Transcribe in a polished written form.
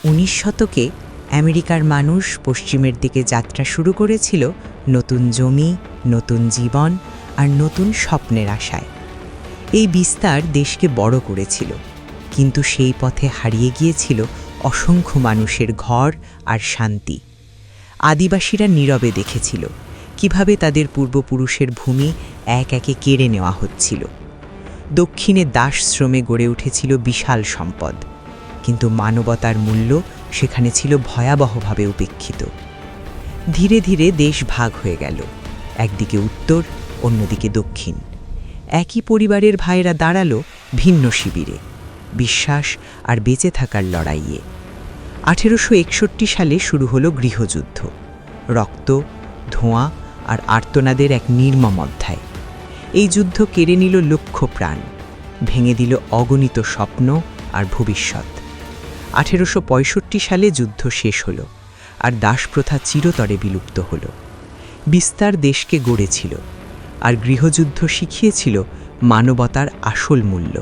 19 শতকে আমেরিকার মানুষ পশ্চিমের দিকে যাত্রা শুরু করেছিল নতুন জমি, নতুন জীবন আর নতুন স্বপ্নের আশায়। এই বিস্তার দেশকে বড় করেছিল, কিন্তু সেই পথে হারিয়ে গিয়েছিল অসংখ্য মানুষের ঘর আর শান্তি। আদিবাসীরা নীরবে দেখেছিল কিভাবে তাদের পূর্বপুরুষের ভূমি এক একে কেড়ে নেওয়া হচ্ছিল। দক্ষিণে দাসশ্রমে গড়ে উঠেছিল বিশাল সম্পদ, কিন্তু মানবতার মূল্য সেখানে ছিল ভয়াবহভাবে উপেক্ষিত। ধীরে ধীরে দেশ ভাগ হয়ে গেল, একদিকে উত্তর, অন্যদিকে দক্ষিণ। একই পরিবারের ভাইয়েরা দাঁড়ালো ভিন্ন শিবিরে, বিশ্বাস আর বেঁচে থাকার লড়াইয়ে। 1861 সালে শুরু হলো গৃহযুদ্ধ। রক্ত, ধোঁয়া আর আর্তনাদের এক নির্মম অধ্যায়। এই যুদ্ধ কেড়ে নিল লক্ষ প্রাণ, ভেঙে দিল অগণিত স্বপ্ন আর ভবিষ্যৎ। 1865 সালে যুদ্ধ শেষ হল, আর দাসপ্রথা চিরতরে বিলুপ্ত হল। বিস্তার দেশকে গড়েছিল, আর গৃহযুদ্ধ শিখিয়েছিল মানবতার আসল মূল্য।